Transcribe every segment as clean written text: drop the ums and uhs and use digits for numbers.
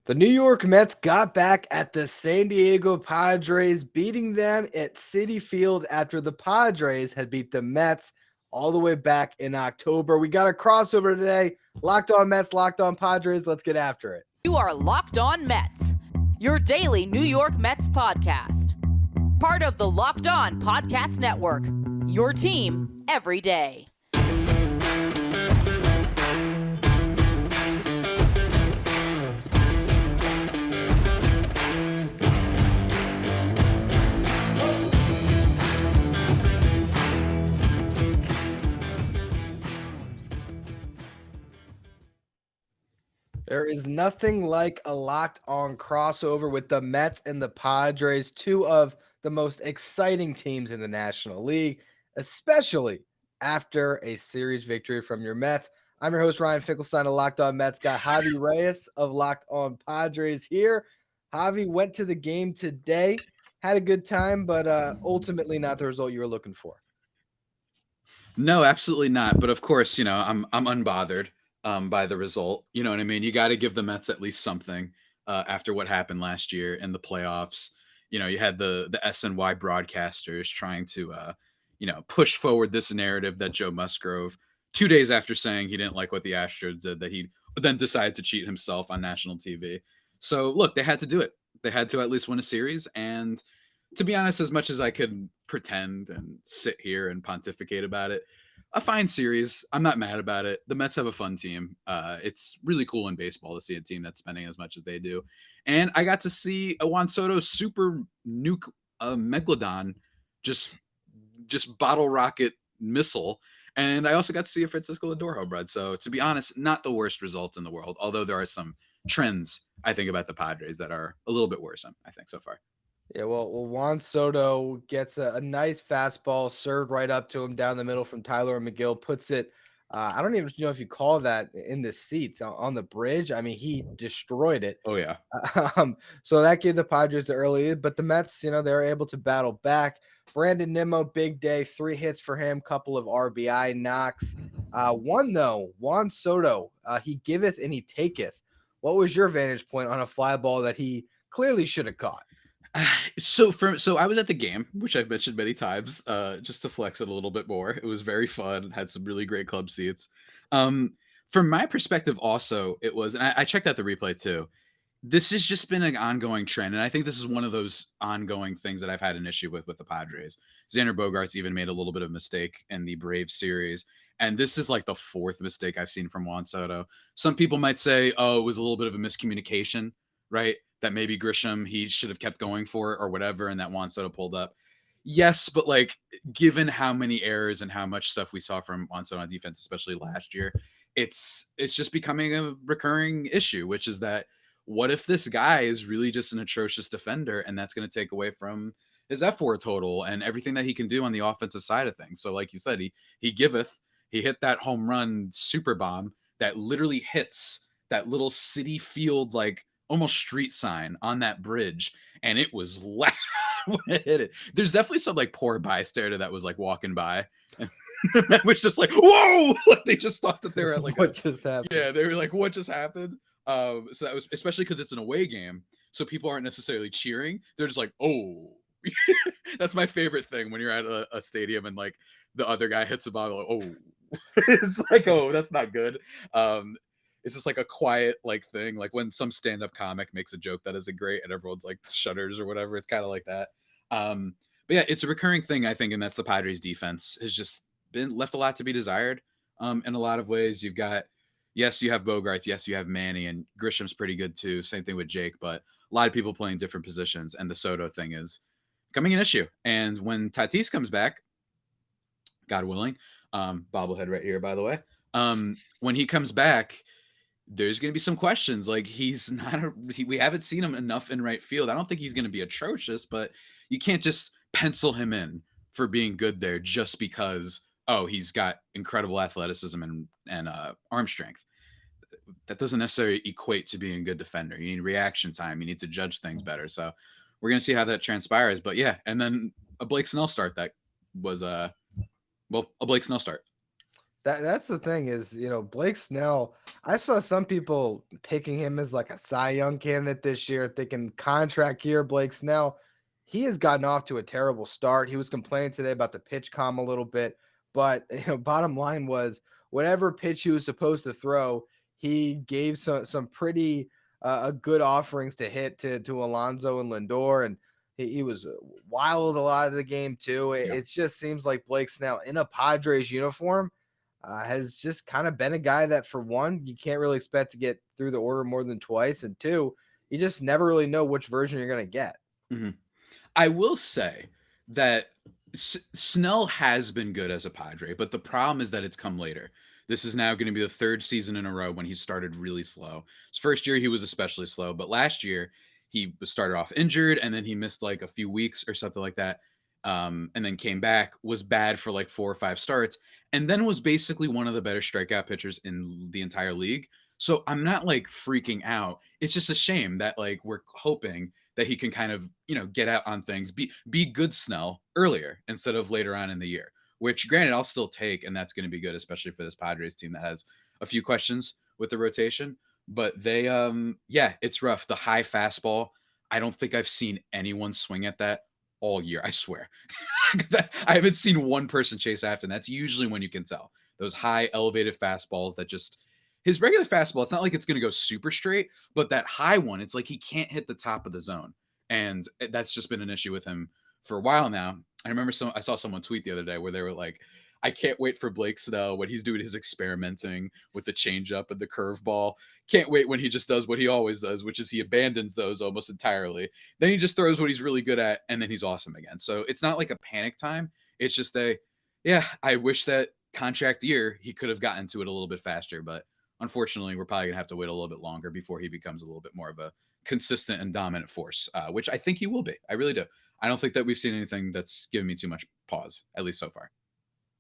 The New York Mets got back at the San Diego Padres, beating them at Citi Field after the Padres had beat the Mets all the way back in October. We got a crossover today. Locked On Mets, Locked On Padres. Let's get after it. You are Locked On Mets, your daily New York Mets podcast. Part of the Locked On Podcast Network, your team every day. There is nothing like a Locked On crossover with the Mets and the Padres, two of the most exciting teams in the National League, especially after a series victory from your Mets. I'm your host, Ryan Finkelstein of Locked On Mets. Got Javi Reyes of Locked On Padres here. Javi went to the game today, had a good time, but ultimately not the result you were looking for. No, absolutely not. But of course, I'm unbothered by the result. You know what I mean? You got to give the Mets at least something after what happened last year in the playoffs. You had the SNY broadcasters trying to, push forward this narrative that Joe Musgrove, 2 days after saying he didn't like what the Astros did, that he then decided to cheat himself on national TV. So look, they had to do it. They had to at least win a series. And to be honest, as much as I could pretend and sit here and pontificate about it, a fine series. I'm not mad about it. The Mets have a fun team. It's really cool in baseball to see a team that's spending as much as they do. And I got to see a Juan Soto super nuke Megalodon just bottle rocket missile. And I also got to see a Francisco Lindor home run. So to be honest, not the worst results in the world, although there are some trends I think about the Padres that are a little bit worrisome, I think, so far. Yeah, well, Juan Soto gets a nice fastball served right up to him down the middle from Tyler McGill, puts it, I don't even know if you call that in the seats on the bridge. I mean, he destroyed it. Oh, yeah. So that gave the Padres the early lead, but the Mets, they're able to battle back. Brandon Nimmo, big day, 3 hits for him, couple of RBI knocks. One, though, Juan Soto, he giveth and he taketh. What was your vantage point on a fly ball that he clearly should have caught? So I was at the game, which I've mentioned many times, just to flex it a little bit more. It was very fun, had some really great club seats. From my perspective also, it was, and I checked out the replay too. This has just been an ongoing trend, and I think this is one of those ongoing things that I've had an issue with the Padres. Xander Bogaerts even made a little bit of mistake in the Braves series, and this is like the 4th mistake I've seen from Juan Soto. Some people might say, oh, it was a little bit of a miscommunication, right? That maybe Grisham, he should have kept going for it or whatever, and that Juan Soto pulled up. Yes, but like, given how many errors and how much stuff we saw from Juan Soto on defense, especially last year, it's just becoming a recurring issue, which is that what if this guy is really just an atrocious defender, and that's going to take away from his F4 total and everything that he can do on the offensive side of things. So like you said, he hit that home run super bomb that literally hits that little city field, like almost street sign on that bridge, and it was loud when it hit it. There's definitely some like poor bystander that was like walking by and that was just like, whoa, like they just thought that they were at like what just happened. Yeah, they were like, what just happened? So that was, especially because it's an away game, so people aren't necessarily cheering, they're just like, oh. That's my favorite thing when you're at a stadium and like the other guy hits a ball, like, oh. It's like, oh, that's not good. It's just like a quiet like thing, like when some stand-up comic makes a joke that isn't great and everyone's like shudders or whatever. It's kind of like that. But yeah, it's a recurring thing, I think, and that's the Padres defense has just been left a lot to be desired. In a lot of ways, you have Bogaerts, yes, you have Manny, and Grisham's pretty good too. Same thing with Jake, but a lot of people playing different positions, and the Soto thing is becoming an issue. And when Tatis comes back, God willing, bobblehead right here, by the way, when he comes back, there's going to be some questions. Like, he's not we haven't seen him enough in right field. I don't think he's going to be atrocious, but you can't just pencil him in for being good there just because, oh, he's got incredible athleticism and arm strength. That doesn't necessarily equate to being a good defender. You need reaction time. You need to judge things better. So we're going to see how that transpires. But yeah, and then a Blake Snell start that was a Blake Snell start. That's the thing is, Blake Snell, I saw some people picking him as like a Cy Young candidate this year, thinking contract year, Blake Snell. He has gotten off to a terrible start. He was complaining today about the pitch calm a little bit, but bottom line was whatever pitch he was supposed to throw, he gave some pretty good offerings to hit to Alonso and Lindor, and he was wild a lot of the game too. Yeah. It just seems like Blake Snell in a Padres uniform has just kind of been a guy that, for one, you can't really expect to get through the order more than twice, and two, you just never really know which version you're going to get. Mm-hmm. I will say that Snell has been good as a Padre, but the problem is that it's come later. This is now going to be the third season in a row when he started really slow. His first year, he was especially slow, but last year, he started off injured and then he missed like a few weeks or something like that. And then came back, was bad for like 4 or 5 starts, and then was basically one of the better strikeout pitchers in the entire league. So I'm not like freaking out. It's just a shame that like we're hoping that he can kind of, get out on things, be good Snell earlier instead of later on in the year, which granted I'll still take, and that's going to be good, especially for this Padres team that has a few questions with the rotation. But they, yeah, it's rough. The high fastball, I don't think I've seen anyone swing at that all year. I swear. I haven't seen one person chase after, and that's usually when you can tell. Those high elevated fastballs that just, his regular fastball, it's not like it's going to go super straight, but that high one, it's like he can't hit the top of the zone. And that's just been an issue with him for a while now. I remember I saw someone tweet the other day where they were like, I can't wait for Blake Snell when he's doing his experimenting with the changeup and the curveball. Can't wait when he just does what he always does, which is he abandons those almost entirely. Then he just throws what he's really good at, and then he's awesome again. So it's not like a panic time. It's just yeah, I wish that contract year he could have gotten to it a little bit faster, but unfortunately, we're probably going to have to wait a little bit longer before he becomes a little bit more of a consistent and dominant force, which I think he will be. I really do. I don't think that we've seen anything that's given me too much pause, at least so far.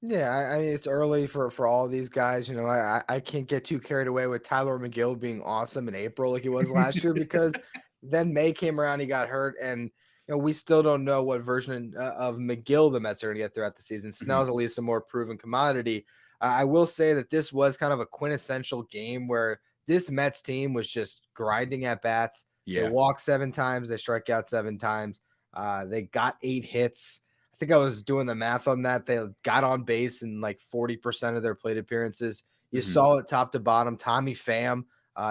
Yeah, I mean, it's early for all of these guys. I can't get too carried away with Tyler McGill being awesome in April like he was last year, because then May came around, he got hurt, and we still don't know what version of McGill the Mets are going to get throughout the season. Snell's at least a more proven commodity. I will say that this was kind of a quintessential game where this Mets team was just grinding at bats. Yeah. They walked 7 times, they struck out 7 times. They got 8 hits. I think I was doing the math on that. They got on base in like 40% of their plate appearances. You saw it top to bottom. Tommy Pham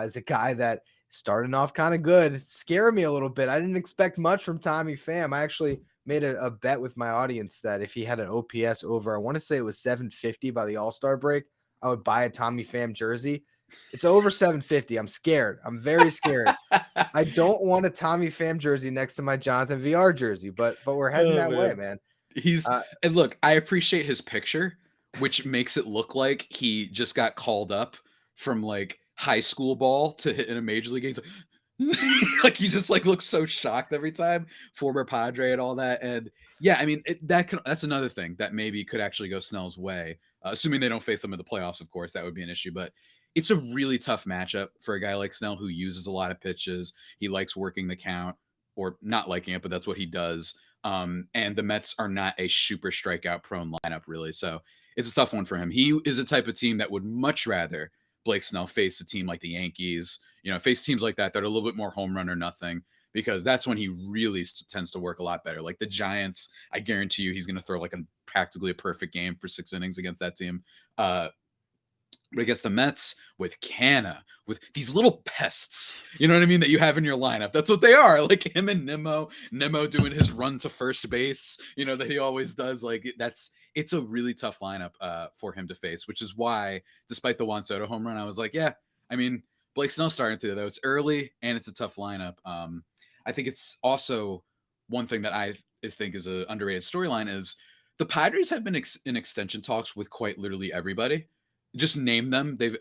is a guy that starting off kind of good, scared me a little bit. I didn't expect much from Tommy Pham. I actually made a bet with my audience that if he had an OPS over, I want to say it was 750 by the All-Star break, I would buy a Tommy Pham jersey. It's over 750. I'm scared. I'm very scared. I don't want a Tommy Pham jersey next to my Jonathan VR jersey, but we're heading that way, man. And look, I appreciate his picture, which makes it look like he just got called up from like high school ball to hit in a major league game. Like he just like looks so shocked every time, former Padre and all that. And yeah, I mean, that's another thing that maybe could actually go Snell's way, assuming they don't face them in the playoffs. Of course, that would be an issue, but it's a really tough matchup for a guy like Snell who uses a lot of pitches. He likes working the count, or not liking it, but that's what he does. And the Mets are not a super strikeout prone lineup, really. So it's a tough one for him. He is a type of team that would much rather Blake Snell face a team like the Yankees, face teams like that are a little bit more home run or nothing, because that's when he really tends to work a lot better. Like the Giants, I guarantee you he's going to throw like practically a perfect game for 6 innings against that team. But against the Mets with Canna, with these little pests, you know what I mean, that you have in your lineup. That's what they are. Like him and Nimmo doing his run to first base, that he always does. Like it's a really tough lineup for him to face, which is why, despite the Juan Soto home run, I was like, yeah, I mean, Blake Snell's starting to, though. It's early and it's a tough lineup. I think it's also one thing that I think is an underrated storyline is the Padres have been in extension talks with quite literally everybody. Just name them. They've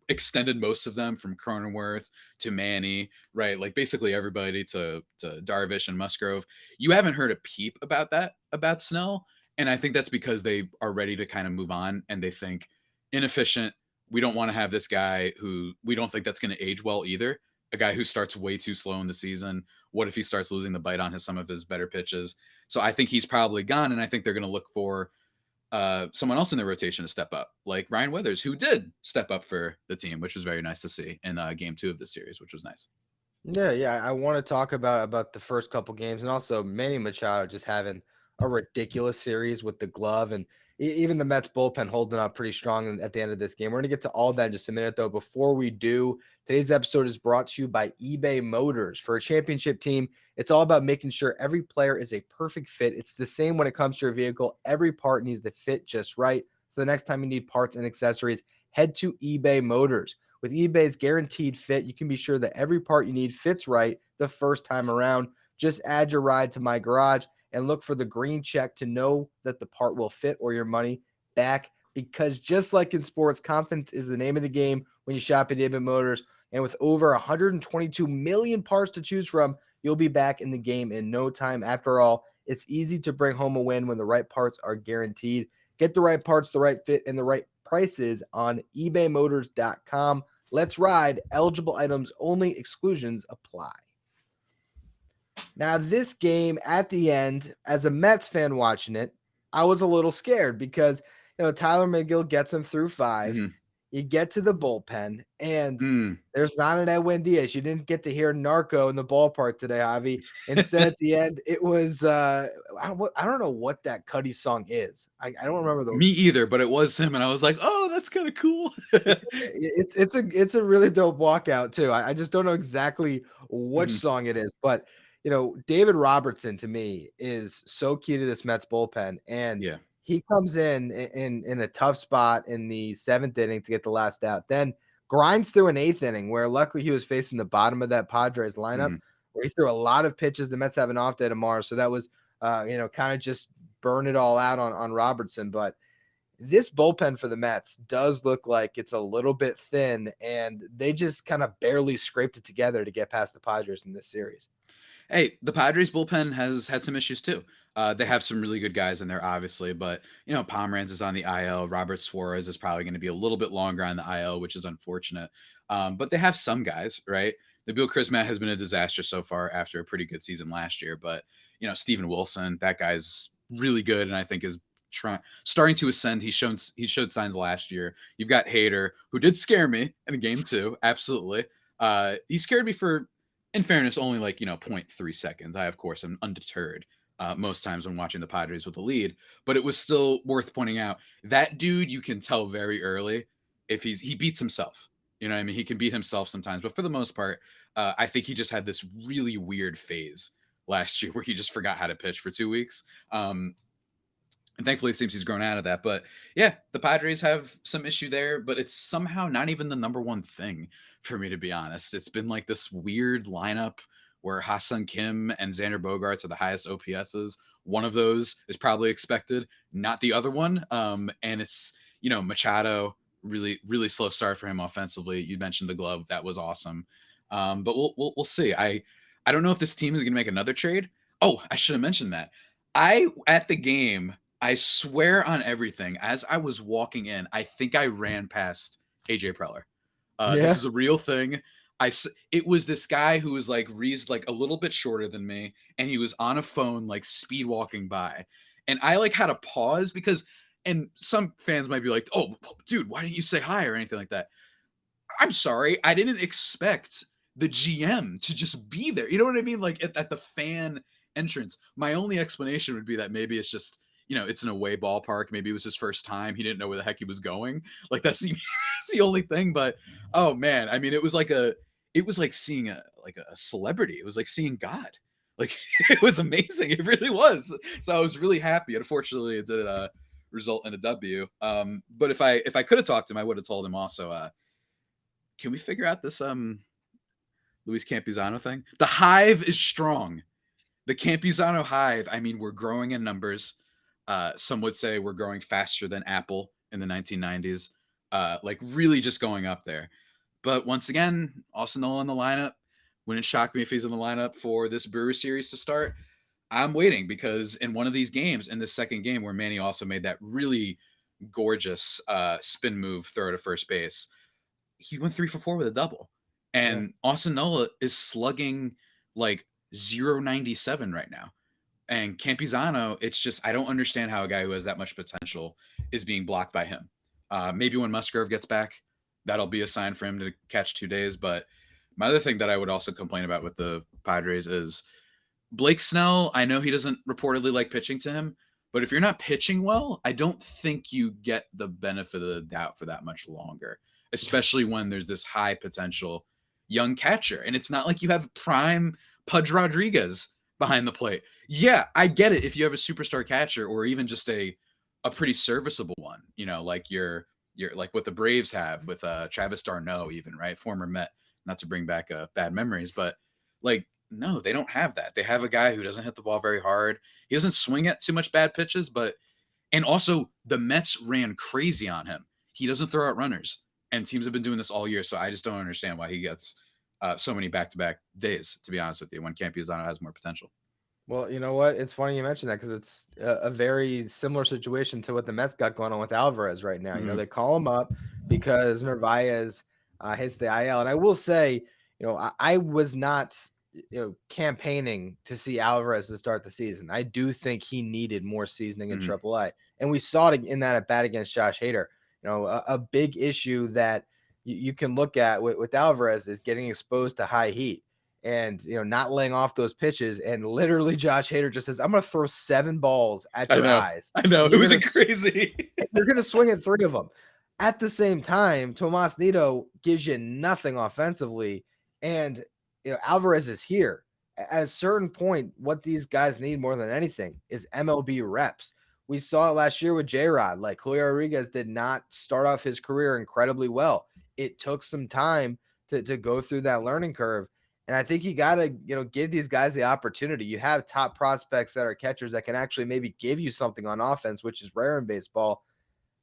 extended most of them, from Cronenworth to Manny, right? Like basically everybody to Darvish and Musgrove. You haven't heard a peep about Snell. And I think that's because they are ready to kind of move on, and they think inefficient. We don't want to have this guy who we don't think that's going to age well either. A guy who starts way too slow in the season. What if he starts losing the bite on some of his better pitches? So I think he's probably gone, and I think they're going to look for someone else in the rotation to step up, like Ryan Weathers, who did step up for the team, which was very nice to see in game 2 of the series, which was nice. Yeah. I want to talk about the first couple games, and also Manny Machado just having a ridiculous series with the glove, and even the Mets bullpen holding up pretty strong at the end of this game. We're going to get to all that in just a minute, though. Before we do, today's episode is brought to you by eBay Motors. For a championship team, it's all about making sure every player is a perfect fit. It's the same when it comes to your vehicle. Every part needs to fit just right. So the next time you need parts and accessories, head to eBay Motors. With eBay's guaranteed fit, you can be sure that every part you need fits right the first time around. Just add your ride to My Garage and look for the green check to know that the part will fit or your money back. Because just like in sports, confidence is the name of the game when you shop at eBay Motors. And with over 122 million parts to choose from, you'll be back in the game in no time. After all, it's easy to bring home a win when the right parts are guaranteed. Get the right parts, the right fit, and the right prices on ebaymotors.com. Let's ride. Eligible items only. Exclusions apply. Now, this game at the end, as a Mets fan watching it, I was a little scared because, Tyler McGill gets him through 5. Mm-hmm. You get to the bullpen, and Mm. there's not an Edwin Diaz. You didn't get to hear Narco in the ballpark today, Javi. Instead, at the end, it was I don't know what that Cuddy song is. I don't remember the. Me either, but it was him, and I was like, "Oh, that's kind of cool." It's a really dope walkout too. I just don't know exactly which Mhm. song it is, but David Robertson to me is so key to this Mets bullpen, and Yeah. he comes in a tough spot in the 7th inning to get the last out. Then grinds through an 8th inning where luckily he was facing the bottom of that Padres lineup, Mhm. where he threw a lot of pitches. The Mets have an off day tomorrow, so that was kind of just burn it all out on Robertson. But this bullpen for the Mets does look like it's a little bit thin, and they just kind of barely scraped it together to get past the Padres in this series. Hey, the Padres bullpen has had some issues too. They have some really good guys in there, obviously, but Pomeranz is on the IL. Robert Suarez is probably going to be a little bit longer on the IL, which is unfortunate. But they have some guys, right? Nabil Krismat has been a disaster so far after a pretty good season last year, but Steven Wilson, that guy's really good, and I think is starting to ascend. He showed signs last year. You've got Hader, who did scare me in game 2, absolutely. He scared me for, in fairness, only like 0.3 seconds. I of course am undeterred most times when watching the Padres with a lead, but it was still worth pointing out that dude, you can tell very early if he beats himself. You know what I mean? He can beat himself sometimes, but for the most part, I think he just had this really weird phase last year where he just forgot how to pitch for 2 weeks. And thankfully, it seems he's grown out of that. But yeah, the Padres have some issue there, but it's somehow not even the number one thing for me, to be honest. It's been like this weird lineup where Ha-Seong Kim and Xander Bogaerts are the highest OPSs. One of those is probably expected, not the other one. And it's, Machado, really, really slow start for him offensively. You mentioned the glove. That was awesome. But we'll see. I don't know if this team is going to make another trade. Oh, I should have mentioned that. At the game, I swear on everything, as I was walking in, I think I ran past AJ Preller. This is a real thing. It was this guy who was like a little bit shorter than me, and he was on a phone, like speed walking by. And I like had to pause because, and some fans might be like, "Oh, dude, why didn't you say hi?" or anything like that. I'm sorry, I didn't expect the GM to just be there. You know what I mean? Like at the fan entrance. My only explanation would be that maybe it's just, it's an away ballpark. Maybe it was his first time. He didn't know where the heck he was going. Like that's the only thing. But oh man, I mean, it was like seeing a celebrity. It was like seeing God. Like it was amazing. It really was. So I was really happy. Unfortunately, it did result in a W. But if I could have talked to him, I would have told him also, can we figure out this Luis Campuzano thing? The hive is strong. The Campuzano hive, I mean, we're growing in numbers. Some would say we're growing faster than Apple in the 1990s. Like really just going up there. But once again, Austin Nola in the lineup. Wouldn't shock me if he's in the lineup for this Brewer series to start. I'm waiting because in one of these games, in this second game where Manny also made that really gorgeous spin move throw to first base, he went 3 for 4 with a double. And Austin Nola is slugging like 0.97 right now. And Campuzano, it's just, I don't understand how a guy who has that much potential is being blocked by him. Maybe when Musgrove gets back, that'll be a sign for him to catch 2 days. But my other thing that I would also complain about with the Padres is Blake Snell. I know he doesn't reportedly like pitching to him, but if you're not pitching well, I don't think you get the benefit of the doubt for that much longer, especially when there's this high potential young catcher. And it's not like you have prime Pudge Rodriguez behind the plate. Yeah, I get it if you have a superstar catcher or even just a pretty serviceable one, like you're like what the Braves have with Travis d'Arnaud, even, right? Former Met, not to bring back bad memories, but like, no, they don't have that. They have a guy who doesn't hit the ball very hard. He doesn't swing at too much bad pitches, and also the Mets ran crazy on him. He doesn't throw out runners, and teams have been doing this all year. So I just don't understand why he gets so many back-to-back days, to be honest with you, when Campuzano has more potential. Well, you know what? It's funny you mentioned that because it's a very similar situation to what the Mets got going on with Alvarez right now. Mm-hmm. They call him up because Narvaez hits the IL. And I will say, I was not, campaigning to see Alvarez to start the season. I do think he needed more seasoning in AAA. And we saw it in that at bat against Josh Hader. A big issue that you can look at with Alvarez is getting exposed to high heat. And, not laying off those pitches. And literally Josh Hader just says, I'm going to throw 7 balls at your eyes. I know. It was crazy. You're going to swing at 3 of them. At the same time, Tomas Nido gives you nothing offensively. And, Alvarez is here. At a certain point, what these guys need more than anything is MLB reps. We saw it last year with J-Rod. Like, Julio Rodriguez did not start off his career incredibly well. It took some time to go through that learning curve. And I think you got to, give these guys the opportunity. You have top prospects that are catchers that can actually maybe give you something on offense, which is rare in baseball.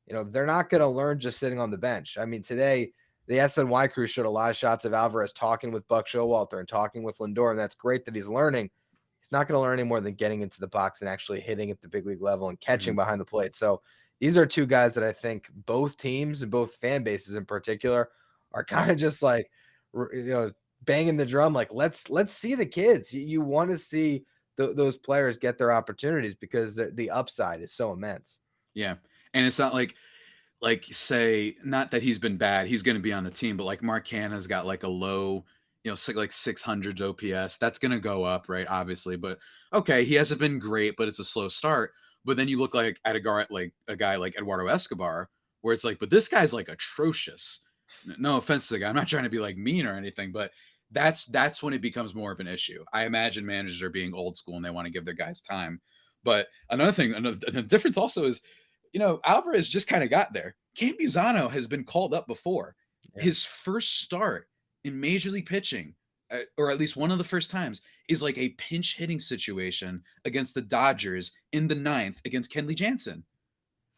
They're not going to learn just sitting on the bench. I mean, today, the SNY crew showed a lot of shots of Alvarez talking with Buck Showalter and talking with Lindor, and that's great that he's learning. He's not going to learn any more than getting into the box and actually hitting at the big league level and catching behind the plate. So these are 2 guys that I think both teams and both fan bases in particular are kind of just like, banging the drum. Like, let's see the kids. You want to see those players get their opportunities because the upside is so immense. Yeah. And it's not like say, not that he's been bad, he's going to be on the team, but like Mark Canha's got like a low, like 600s OPS. That's going to go up, right? Obviously, but okay, he hasn't been great, but it's a slow start. But then you look like at a guy like Eduardo Escobar, where it's like, but this guy's like atrocious. No offense to the guy, I'm not trying to be like mean or anything, but that's when it becomes more of an issue. I imagine managers are being old school and they want to give their guys time. But the difference also is, Alvarez just kind of got there. Campuzano has been called up before. Yeah. His first start in Major League pitching, or at least one of the first times, is like a pinch hitting situation against the Dodgers in the 9th against Kenley Jansen.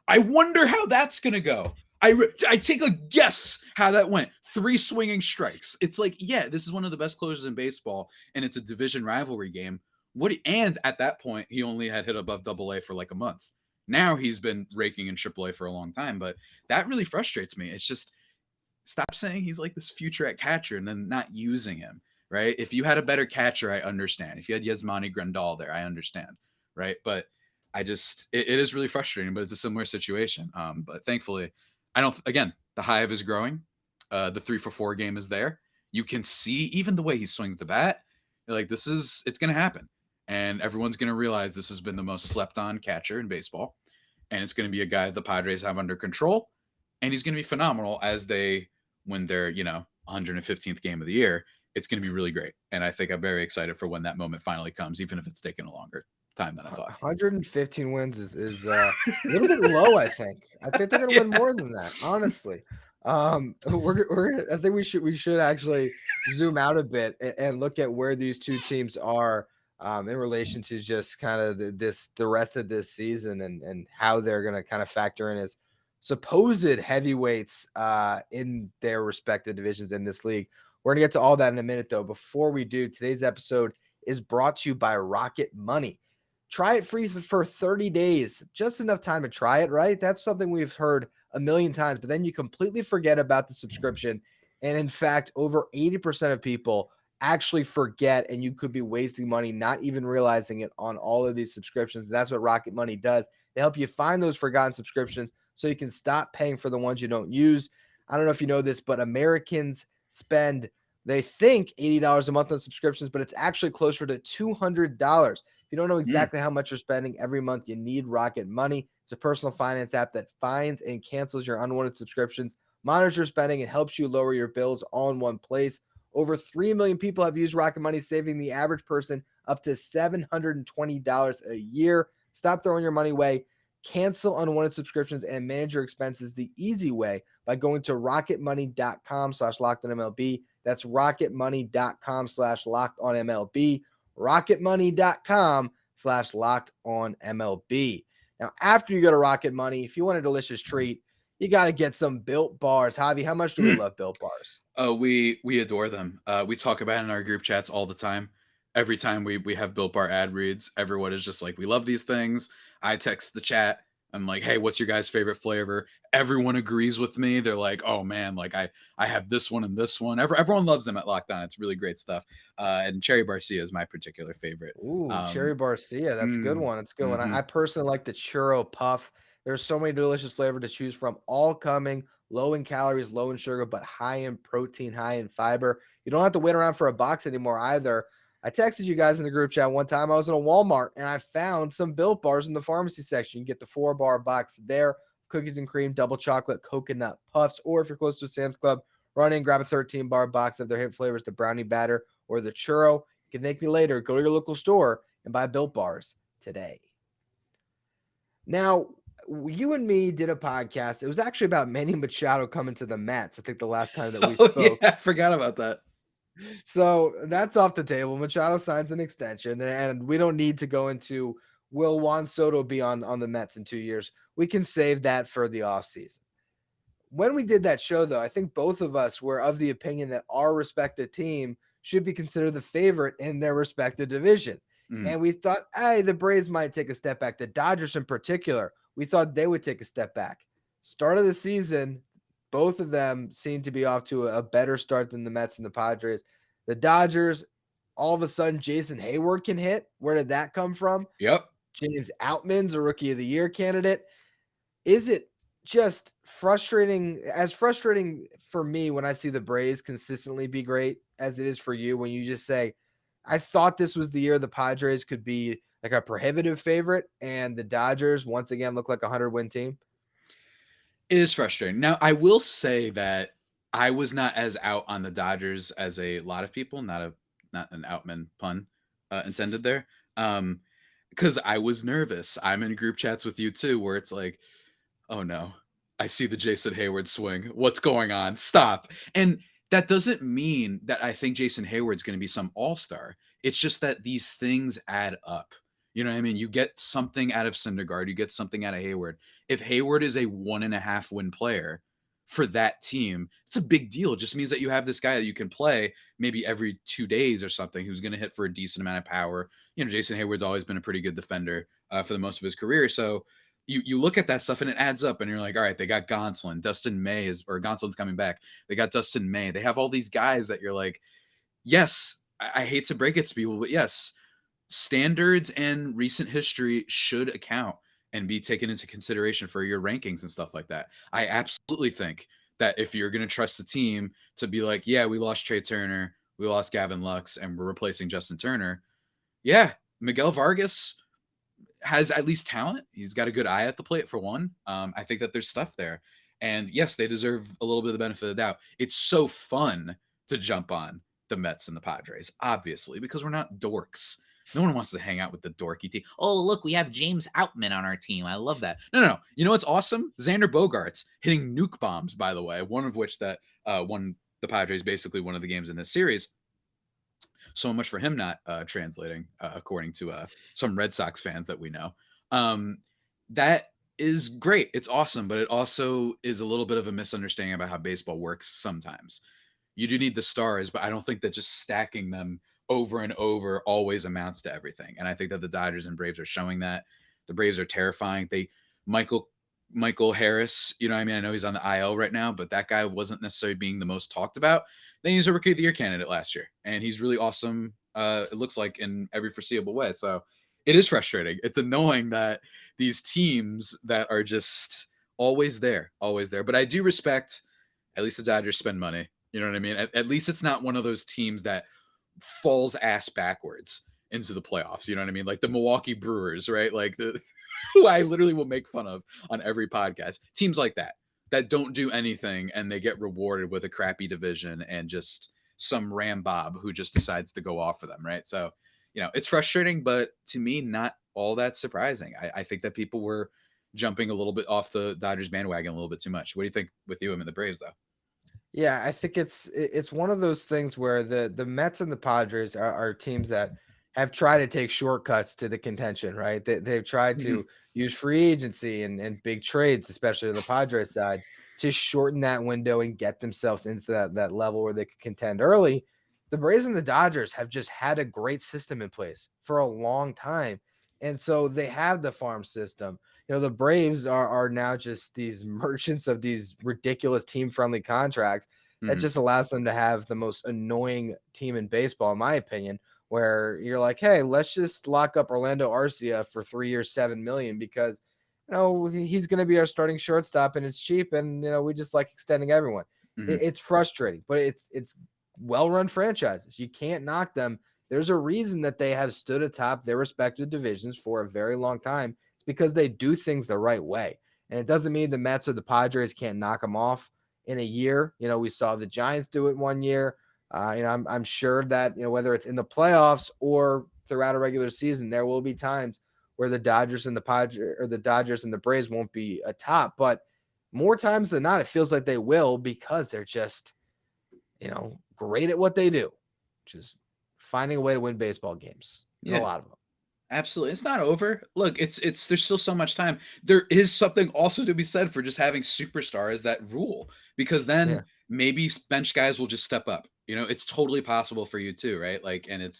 I wonder how that's going to go. I take a guess how that went. 3 swinging strikes. It's like, yeah, this is one of the best closers in baseball, and it's a division rivalry game. And at that point, he only had hit above AA for like a month. Now he's been raking in AAA for a long time, but that really frustrates me. It's just, stop saying he's like this future at catcher and then not using him, right? If you had a better catcher, I understand. If you had Yasmani Grandal there, I understand, right? But it is really frustrating, but it's a similar situation. But thankfully, the hive is growing. The 3-for-4 game is there. You can see even the way he swings the bat. You're like, it's going to happen. And everyone's going to realize this has been the most slept on catcher in baseball. And it's going to be a guy the Padres have under control. And he's going to be phenomenal as they win their, 115th game of the year. It's going to be really great. And I think I'm very excited for when that moment finally comes, even if it's taken a longer time than I thought. 115 wins is a little bit low, I think. I think they're going to win more than that, honestly. I think we should actually zoom out a bit and look at where these 2 teams are in relation to just kind of the rest of this season and how they're going to kind of factor in as supposed heavyweights in their respective divisions in this league. We're going to get to all that in a minute, though. Before we do, today's episode is brought to you by RocketMoney. Try it free for 30 days. Just enough time to try it, right? That's something we've heard a million times, but then you completely forget about the subscription. And in fact, over 80% of people actually forget, and you could be wasting money, not even realizing it on all of these subscriptions. That's what Rocket Money does. They help you find those forgotten subscriptions so you can stop paying for the ones you don't use. I don't know if you know this, but Americans spend, they think $80 a month on subscriptions, but it's actually closer to $200. If you don't know exactly how much you're spending every month, you need Rocket Money. It's a personal finance app that finds and cancels your unwanted subscriptions, monitors your spending, and helps you lower your bills all in one place. Over 3 million people have used Rocket Money, saving the average person up to $720 a year. Stop throwing your money away. Cancel unwanted subscriptions and manage your expenses the easy way by going to rocketmoney.com/lockedonmlb. That's rocketmoney.com/lockedonmlb. rocketmoney.com/lockedonmlb. Now, after you go to Rocket Money, if you want a delicious treat, you got to get some Built Bars. Javi, how much do we love Built Bars? Oh, we adore them. We talk about it in our group chats all the time. Every time we have Built Bar ad reads, everyone is just like, we love these things. I text the chat. I'm like, hey, what's your guys' favorite flavor? Everyone agrees with me. They're like, oh man, like I have this one and this one. Everyone loves them at Locked On. It's really great stuff. And Cherry Barcia is my particular favorite. Ooh, Cherry Barcia. That's a good one. It's a good one. Mm-hmm. I personally like the Churro Puff. There's so many delicious flavors to choose from, all coming low in calories, low in sugar, but high in protein, high in fiber. You don't have to wait around for a box anymore either. I texted you guys in the group chat one time. I was in a Walmart and I found some Built Bars in the pharmacy section. You can get the 4-bar box there, cookies and cream, double chocolate, coconut puffs, or if you're close to Sam's Club, run in, grab a 13-bar box of their hit flavors, the brownie batter or the churro. You can thank me later. Go to your local store and buy Built Bars today. Now, you and me did a podcast. It was actually about Manny Machado coming to the Mets. I think the last time that we spoke. Yeah, I forgot about that. So that's off the table. Machado signs an extension, and we don't need to go into will Juan Soto be on the Mets in 2 years. We can save that for the offseason. When we did that show, though, I think both of us were of the opinion that our respective team should be considered the favorite in their respective division. And we thought, hey, the Braves might take a step back. The Dodgers in particular, we thought they would take a step back. Start of the season, both of them seem to be off to a better start than the Mets and the Padres. The Dodgers, all of a sudden, Jason Hayward can hit. Where did that come from? Yep. James Outman's a Rookie of the Year candidate. Is it just frustrating for me when I see the Braves consistently be great as it is for you when you just say, I thought this was the year the Padres could be like a prohibitive favorite and the Dodgers once again look like a 100-win team? It is frustrating. Now, I will say that I was not as out on the Dodgers as a lot of people, not an Outman pun intended there. Because I was nervous. I'm in group chats with you too, where it's like, oh no, I see the Jason Hayward swing. What's going on? Stop. And that doesn't mean that I think Jason Hayward's going to be some all-star. It's just that these things add up. You know what I mean? You get something out of Syndergaard. You get something out of Hayward. If Hayward is a 1.5 win player for that team, it's a big deal. It just means that you have this guy that you can play maybe every 2 days or something who's going to hit for a decent amount of power. You know, Jason Hayward's always been a pretty good defender for the most of his career. So you look at that stuff and it adds up and you're like, all right, they got Gonsolin. Dustin May Gonsolin's coming back. They got Dustin May. They have all these guys that you're like, yes, I hate to break it to people, but yes, standards and recent history should account and be taken into consideration for your rankings and stuff like that. I absolutely think that if you're going to trust the team to be like, yeah, we lost Trey Turner, we lost Gavin Lux, and we're replacing Justin Turner. Yeah, Miguel Vargas has at least talent. He's got a good eye at the plate for one. I think that there's stuff there. And yes, they deserve a little bit of the benefit of the doubt. It's so fun to jump on the Mets and the Padres, obviously, because we're not dorks. No one wants to hang out with the dorky team. Oh, look, we have James Outman on our team. I love that. No. You know what's awesome? Xander Bogaerts hitting nuke bombs, by the way, one of which that won the Padres basically one of the games in this series. So much for him not translating, according to some Red Sox fans that we know. That is great. It's awesome, but it also is a little bit of a misunderstanding about how baseball works sometimes. You do need the stars, but I don't think that just stacking them over and over always amounts to everything. And I think that the Dodgers and Braves are showing that. The Braves are terrifying. Michael Michael Harris, you know what I mean? I know he's on the IL right now, but that guy wasn't necessarily being the most talked about. Then he's a Rookie of the Year candidate last year, and he's really awesome, it looks like, in every foreseeable way. So it is frustrating. It's annoying that these teams that are just always there, always there. But I do respect at least the Dodgers spend money. You know what I mean? At least it's not one of those teams that falls ass backwards into the playoffs. You know what I mean? Like the Milwaukee Brewers, right? Like who I literally will make fun of on every podcast. Teams like that don't do anything and they get rewarded with a crappy division and just some Rambob who just decides to go off for them, right? So, it's frustrating, but to me, not all that surprising. I think that people were jumping a little bit off the Dodgers bandwagon a little bit too much. What do you think with you and the Braves, though? Yeah, I think it's one of those things where the Mets and the Padres are teams that have tried to take shortcuts to the contention, right? They've tried to use free agency and big trades, especially on the Padres side, to shorten that window and get themselves into that level where they could contend early. The Braves and the Dodgers have just had a great system in place for a long time. And so they have the farm system. The Braves are now just these merchants of these ridiculous team-friendly contracts that just allows them to have the most annoying team in baseball, in my opinion, where you're like, hey, let's just lock up Orlando Arcia for 3 years, $7 million, because he's going to be our starting shortstop and it's cheap, and we just like extending everyone. It's frustrating, but it's well-run franchises. You can't knock them. There's a reason that they have stood atop their respective divisions for a very long time. It's because they do things the right way. And it doesn't mean the Mets or the Padres can't knock them off in a year. We saw the Giants do it one year. I'm sure that, whether it's in the playoffs or throughout a regular season, there will be times where the Dodgers and the Padres, or the Dodgers and the Braves, won't be atop. But more times than not, it feels like they will, because they're just, great at what they do, which is finding a way to win baseball games. Yeah. A lot of them. Absolutely. It's not over. Look, it's there's still so much time. There is something also to be said for just having superstars that rule, because then maybe bench guys will just step up. It's totally possible for you too, right? Like, and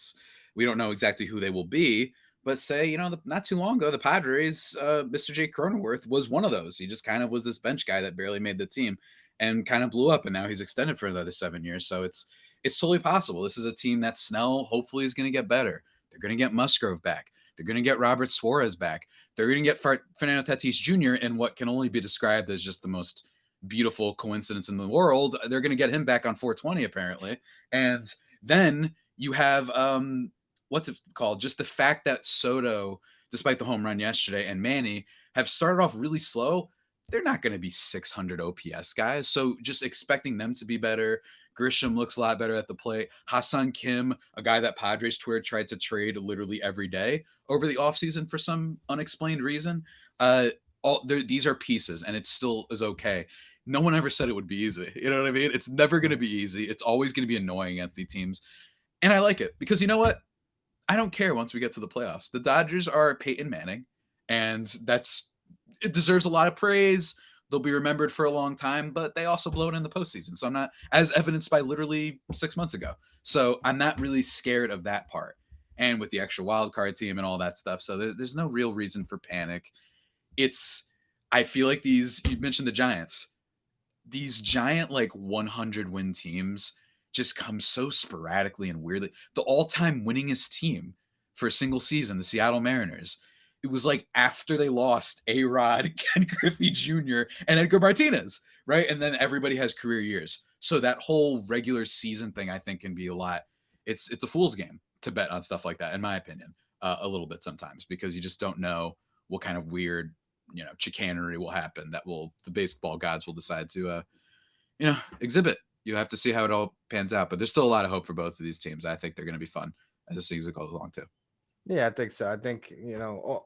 we don't know exactly who they will be, but say, not too long ago, the Padres, Mr. Jake Cronenworth was one of those. He just kind of was this bench guy that barely made the team and kind of blew up, and now he's extended for another 7 years. So it's totally possible. This is a team that Snell hopefully is going to get better. They're going to get Musgrove back. They're going to get Robert Suarez back. They're going to get Fernando Tatis Jr. in what can only be described as just the most beautiful coincidence in the world. They're going to get him back on 420, apparently. And then you have, what's it called? Just the fact that Soto, despite the home run yesterday, and Manny have started off really slow. They're not going to be 600 OPS guys. So just expecting them to be better. Grisham looks a lot better at the plate. Ha-Seong Kim, a guy that Padres Twitter tried to trade literally every day over the offseason for some unexplained reason. These are pieces, and it still is okay. No one ever said it would be easy. You know what I mean? It's never going to be easy. It's always going to be annoying against these teams. And I like it because you know what? I don't care once we get to the playoffs. The Dodgers are Peyton Manning, and it deserves a lot of praise. They'll be remembered for a long time, but they also blow it in the postseason. So I'm not, as evidenced by literally 6 months ago. So I'm not really scared of that part. And with the extra wild card team and all that stuff. So there's no real reason for panic. I feel like you mentioned the Giants. These giant, 100 win teams just come so sporadically and weirdly. The all-time winningest team for a single season, the Seattle Mariners, it was like after they lost A-Rod, Ken Griffey Jr., and Edgar Martinez, right? And then everybody has career years. So that whole regular season thing, I think, can be a lot. It's a fool's game to bet on stuff like that, in my opinion, a little bit sometimes, because you just don't know what kind of weird, chicanery will happen that the baseball gods will decide to, exhibit. You have to see how it all pans out. But there's still a lot of hope for both of these teams. I think they're going to be fun as the season goes along, too. Yeah, I think so. I think,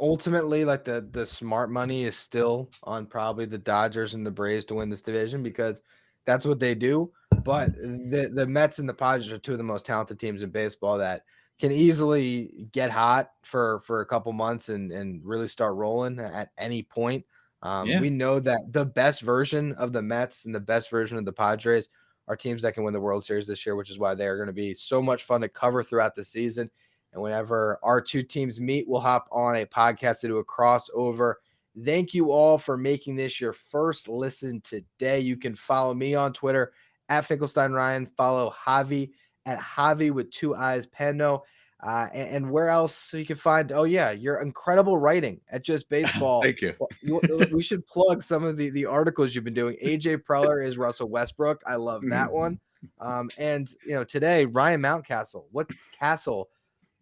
ultimately, the smart money is still on probably the Dodgers and the Braves to win this division, because that's what they do. But the Mets and the Padres are two of the most talented teams in baseball that can easily get hot for a couple months and really start rolling at any point. We know that the best version of the Mets and the best version of the Padres are teams that can win the World Series this year, which is why they are going to be so much fun to cover throughout the season. And whenever our two teams meet, we'll hop on a podcast to do a crossover Thank you all for making this your first listen today. You can follow me on Twitter at Finkelstein Ryan. Follow Javi at Javi with 2 eyes Pano. And where else so you can find, oh yeah, your incredible writing at Just Baseball. Thank you. We should plug some of the articles you've been doing. AJ Preller is Russell Westbrook. I love that one. And today, Ryan Mountcastle. What Castle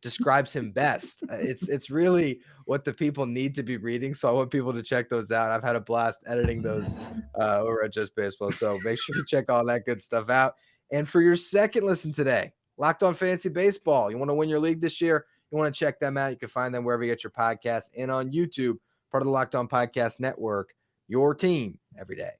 describes him best? It's really what the people need to be reading. So I want people to check those out. I've had a blast editing those over at Just Baseball. So make sure you check all that good stuff out. And for your second listen today, Locked On Fantasy Baseball. You want to win your league this year? You want to check them out? You can find them wherever you get your podcasts and on YouTube, part of the Locked On Podcast Network, your team every day.